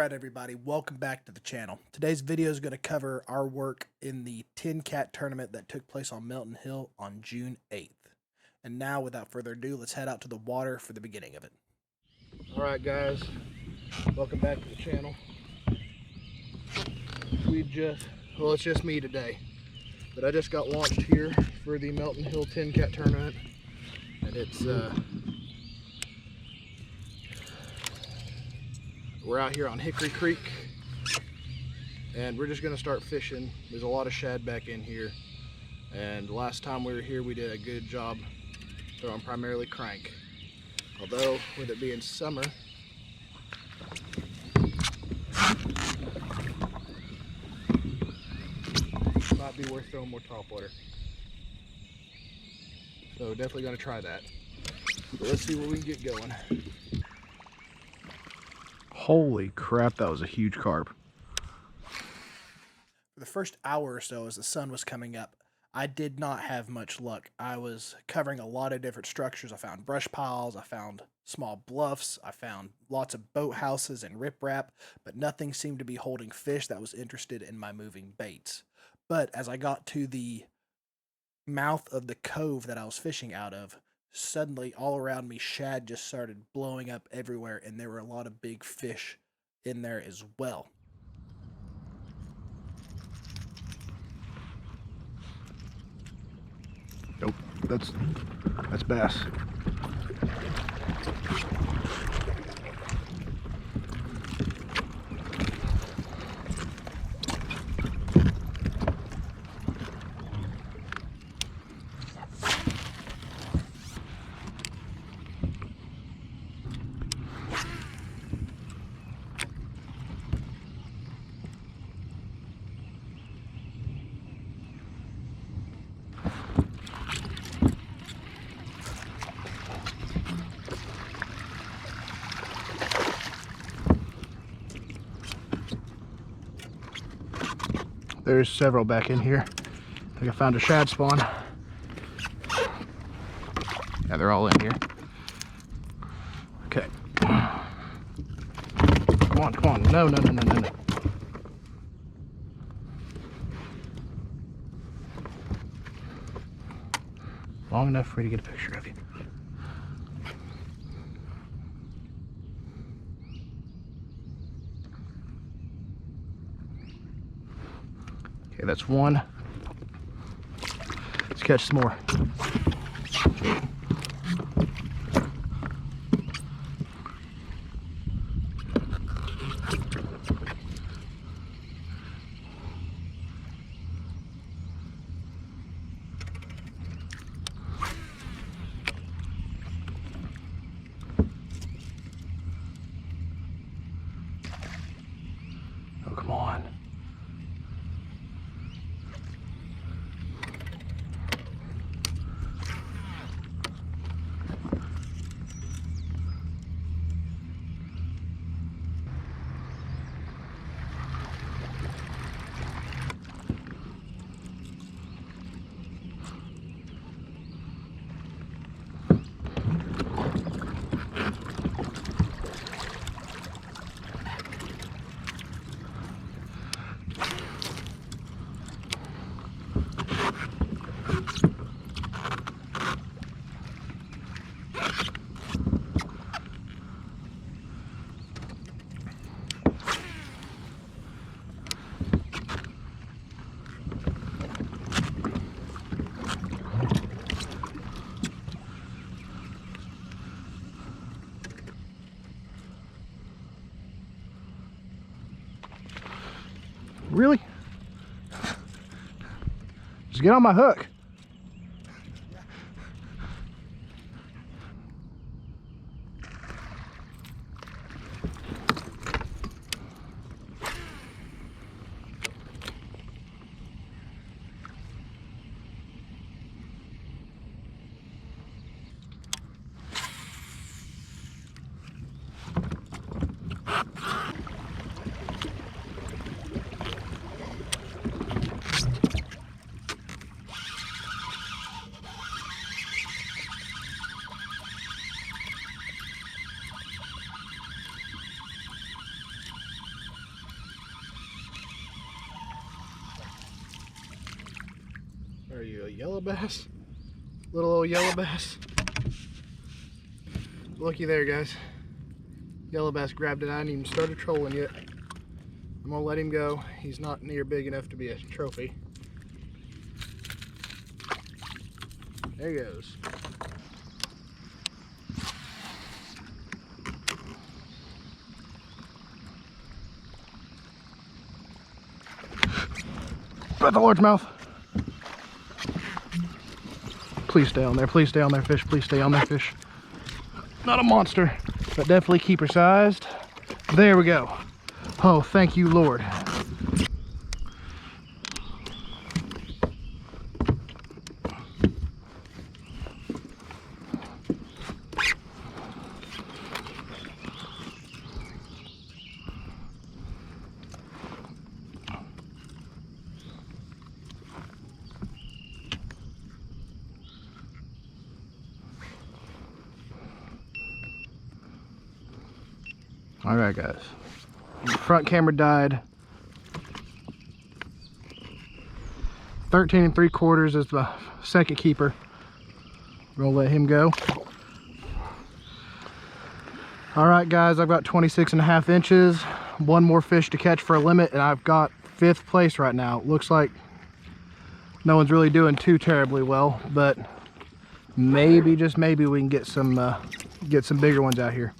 Alright everybody, welcome back to the channel. Today's video is going to cover our work in the TNKATT tournament that took place on Melton Hill on June 8th. And now, without further ado, let's head out to the water for the beginning of it. Alright guys, welcome back to the channel. It's just me today. But I just got launched here for the Melton Hill TNKATT tournament. And we're out here on Hickory Creek, and we're just going to start fishing. There's a lot of shad back in here, and the last time we were here we did a good job throwing primarily crank. Although with it being summer, it might be worth throwing more topwater. So definitely going to try that. But let's see where we can get going. Holy crap, that was a huge carp. For the first hour or so as the sun was coming up, I did not have much luck. I was covering a lot of different structures. I found brush piles, I found small bluffs, I found lots of boathouses and riprap, but nothing seemed to be holding fish that was interested in my moving baits. But as I got to the mouth of the cove that I was fishing out of, suddenly all around me shad just started blowing up everywhere, and there were a lot of big fish in there as well. Nope, that's bass. There's several back in here. I think I found a shad spawn. Yeah, they're all in here. Okay. Come on, come on. No. Long enough for me to get a picture of you. Okay, that's one. Let's catch some more. Oh, come on. Really? Just get on my hook. Are you a yellow bass? Little old yellow bass? Looky there, guys. Yellow bass grabbed it. I hadn't even started trolling yet. I'm gonna let him go. He's not near big enough to be a trophy. There he goes. Got the largemouth. Please stay on there. Please stay on there, fish. Please stay on there, fish. Not a monster, but definitely keeper sized. There we go. Oh, thank you, Lord. All right, guys. Front camera died. 13 3/4 is the second keeper. We're gonna let him go. All right, guys, I've got 26.5 inches. One more fish to catch for a limit, and I've got 5th place right now. Looks like no one's really doing too terribly well, but maybe, just maybe, we can get some bigger ones out here.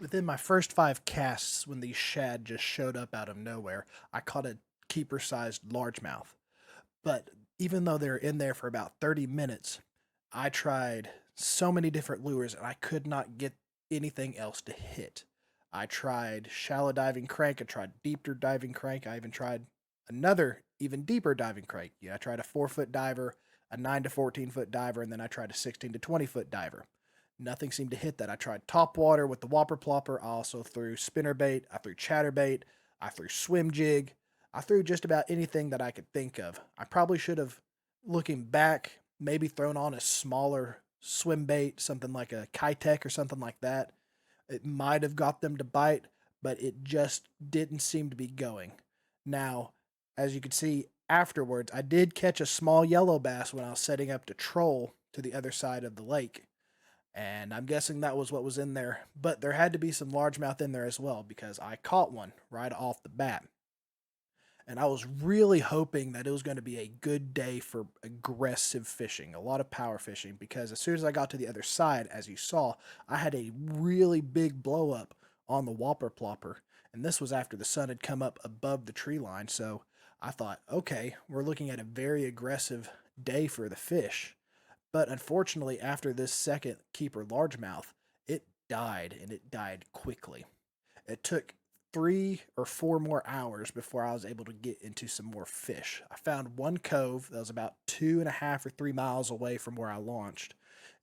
Within my first 5 casts, when these shad just showed up out of nowhere, I caught a keeper-sized largemouth. But even though they're in there for about 30 minutes, I tried so many different lures and I could not get anything else to hit. I tried shallow diving crank, I tried deeper diving crank, I even tried another even deeper diving crank. I tried a 4-foot diver, a 9 to 14-foot diver, and then I tried a 16 to 20-foot diver. Nothing seemed to hit that. I tried top water with the whopper plopper. I also threw spinnerbait. I threw chatterbait. I threw swim jig. I threw just about anything that I could think of. I probably should have, looking back, maybe thrown on a smaller swim bait, something like a Kitech or something like that. It might have got them to bite, but it just didn't seem to be going. Now, as you can see afterwards, I did catch a small yellow bass when I was setting up to troll to the other side of the lake. And I'm guessing that was what was in there. But there had to be some largemouth in there as well, because I caught one right off the bat. And I was really hoping that it was going to be a good day for aggressive fishing, a lot of power fishing, because as soon as I got to the other side, as you saw, I had a really big blow up on the whopper plopper. And this was after the sun had come up above the tree line. So I thought, okay, we're looking at a very aggressive day for the fish. But unfortunately, after this second keeper largemouth, it died, and it died quickly. It took 3 or 4 more hours before I was able to get into some more fish. I found one cove that was about 2.5 or 3 miles away from where I launched,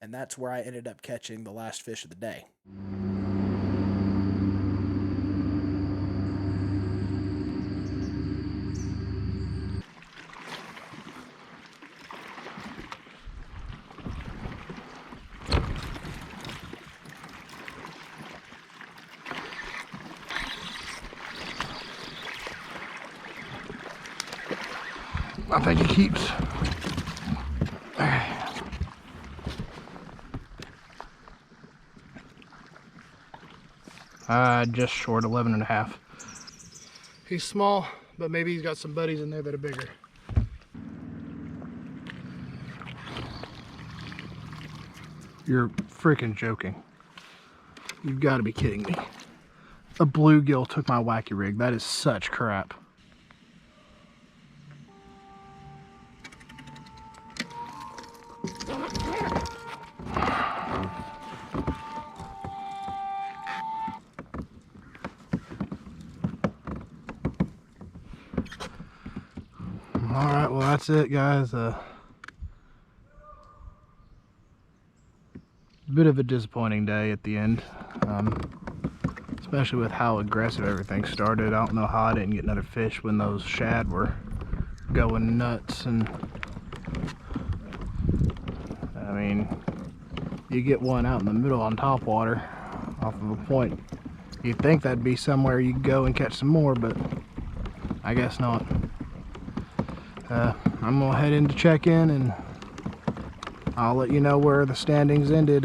and that's where I ended up catching the last fish of the day. I think he keeps. Just short 11.5. He's small, but maybe he's got some buddies in there that are bigger. You're freaking joking. You've got to be kidding me. A bluegill took my wacky rig. That is such crap. Alright, well that's it, guys. Bit of a disappointing day at the end, especially with how aggressive everything started. I don't know how I didn't get another fish when those shad were going nuts. And I mean, you get one out in the middle on top water off of a point, you'd think that'd be somewhere you could go and catch some more, but I guess not. I'm gonna head into check-in and I'll let you know where the standings ended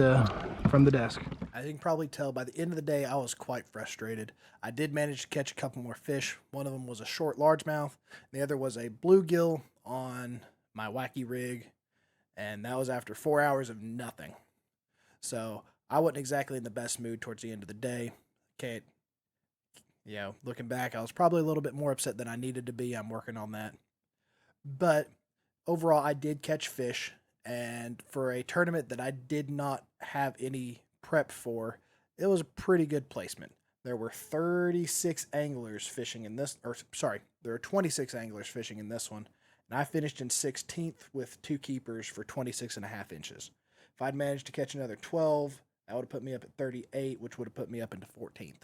from the desk. As you can probably tell, by the end of the day, I was quite frustrated. I did manage to catch a couple more fish. One of them was a short largemouth, and the other was a bluegill on my wacky rig, and that was after 4 hours of nothing. So I wasn't exactly in the best mood towards the end of the day. Can't, looking back, I was probably a little bit more upset than I needed to be. I'm working on that. But overall, I did catch fish, and for a tournament that I did not have any prep for, it was a pretty good placement. There were 36 anglers fishing in this, or sorry, there were 26 anglers fishing in this one, and I finished in 16th with 2 keepers for 26.5 inches. If I'd managed to catch another 12, that would have put me up at 38, which would have put me up into 14th.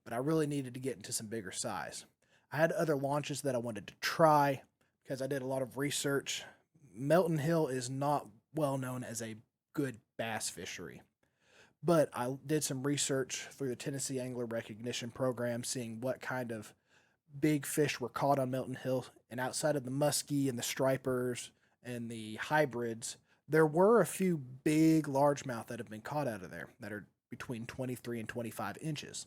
But I really needed to get into some bigger size. I had other launches that I wanted to try because I did a lot of research. Melton Hill is not well known as a good bass fishery, but I did some research through the Tennessee Angler Recognition Program, seeing what kind of big fish were caught on Melton Hill. And outside of the muskie and the stripers and the hybrids, there were a few big largemouth that have been caught out of there that are between 23 and 25 inches.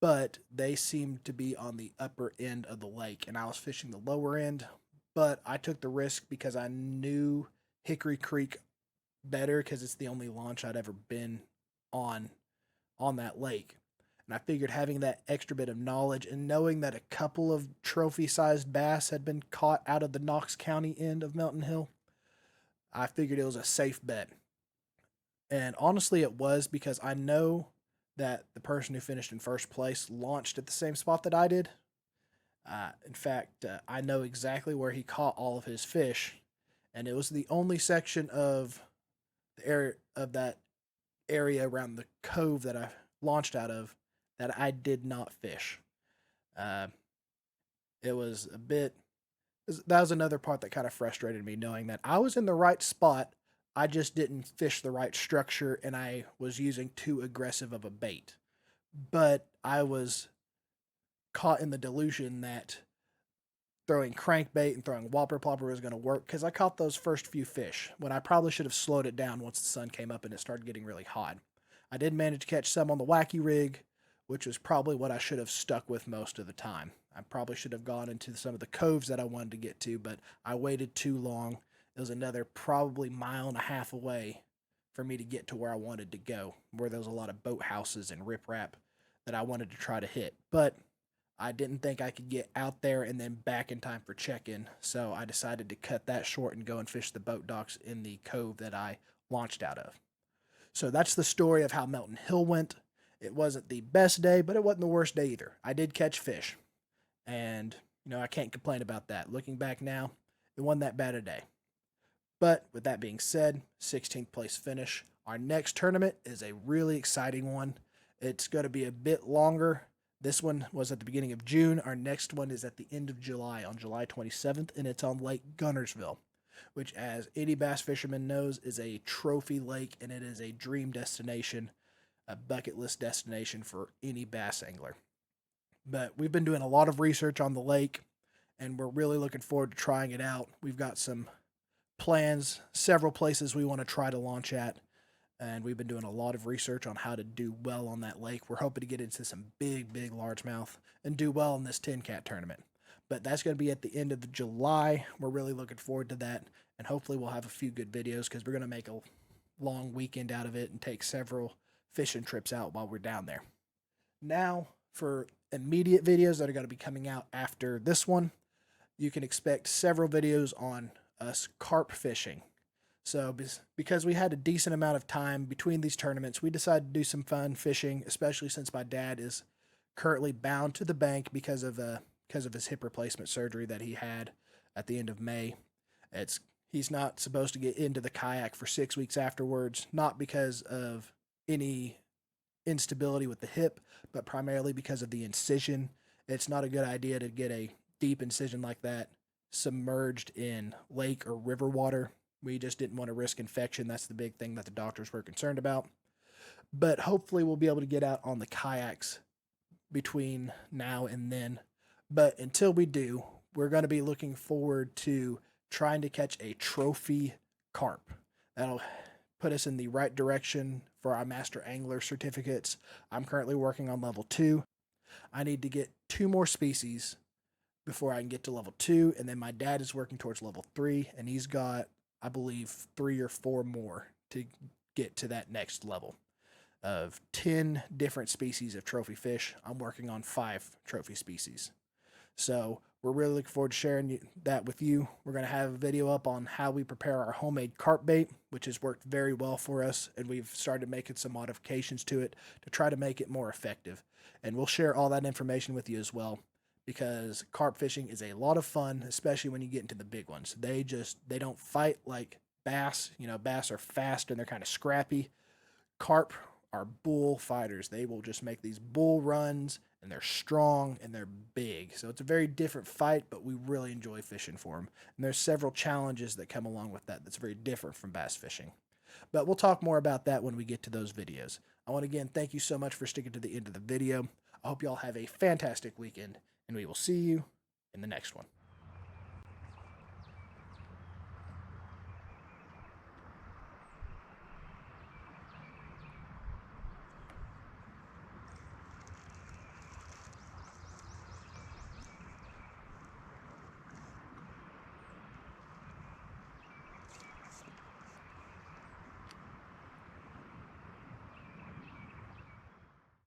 But they seemed to be on the upper end of the lake, and I was fishing the lower end. But I took the risk because I knew Hickory Creek better because it's the only launch I'd ever been on that lake. And I figured having that extra bit of knowledge and knowing that a couple of trophy-sized bass had been caught out of the Knox County end of Melton Hill, I figured it was a safe bet. And honestly, it was, because I know that the person who finished in first place launched at the same spot that I did. In fact, I know exactly where he caught all of his fish, and it was the only section of the area of that area around the cove that I launched out of that I did not fish. Uh, it was a bit. That was another part that kind of frustrated me, knowing that I was in the right spot. I just didn't fish the right structure, and I was using too aggressive of a bait. But I was caught in the delusion that throwing crankbait and throwing whopper plopper was going to work, because I caught those first few fish when I probably should have slowed it down once the sun came up and it started getting really hot. I did manage to catch some on the wacky rig, which was probably what I should have stuck with most of the time. I probably should have gone into some of the coves that I wanted to get to, but I waited too long. It was another probably mile and a half away for me to get to where I wanted to go, where there was a lot of boathouses and riprap that I wanted to try to hit. But I didn't think I could get out there and then back in time for check-in, so I decided to cut that short and go and fish the boat docks in the cove that I launched out of. So that's the story of how Melton Hill went. It wasn't the best day, but it wasn't the worst day either. I did catch fish, and I can't complain about that. Looking back now, it wasn't that bad a day. But with that being said, 16th place finish. Our next tournament is a really exciting one. It's going to be a bit longer. This one was at the beginning of June. Our next one is at the end of July, on July 27th, and it's on Lake Gunnersville, which, as any bass fisherman knows, is a trophy lake, and it is a dream destination, a bucket list destination for any bass angler. But we've been doing a lot of research on the lake, and we're really looking forward to trying it out. We've got some plans, several places we want to try to launch at, and we've been doing a lot of research on how to do well on that lake. We're hoping to get into some big largemouth and do well in this TNKATT tournament. But that's going to be at the end of July. We're really looking forward to that, and hopefully we'll have a few good videos, because we're going to make a long weekend out of it and take several fishing trips out while we're down there. Now, for immediate videos that are going to be coming out after this one, you can expect several videos on us carp fishing. So because we had a decent amount of time between these tournaments, we decided to do some fun fishing, especially since my dad is currently bound to the bank because of his hip replacement surgery that he had at the end of May. He's not supposed to get into the kayak for 6 weeks afterwards, not because of any instability with the hip, but primarily because of the incision. It's not a good idea to get a deep incision like that submerged in lake or river water. We just didn't want to risk infection. That's the big thing that the doctors were concerned about. But hopefully we'll be able to get out on the kayaks between now and then. But until we do, we're going to be looking forward to trying to catch a trophy carp. That'll put us in the right direction for our master angler certificates. I'm currently working on level 2. I need to get 2 more species before I can get to level 2, and then my dad is working towards level 3, and he's got, I believe, 3 or 4 more to get to that next level of 10 different species of trophy fish. I'm working on 5 trophy species. So we're really looking forward to sharing that with you. We're going to have a video up on how we prepare our homemade carp bait, which has worked very well for us, and we've started making some modifications to it to try to make it more effective. And we'll share all that information with you as well, because carp fishing is a lot of fun, especially when you get into the big ones. They don't fight like bass. You know, bass are fast and they're kind of scrappy. Carp are bull fighters. They will just make these bull runs, and they're strong and they're big. So it's a very different fight, but we really enjoy fishing for them. And there's several challenges that come along with that that's very different from bass fishing. But we'll talk more about that when we get to those videos. I want to again thank you so much for sticking to the end of the video. I hope y'all have a fantastic weekend, and we will see you in the next one.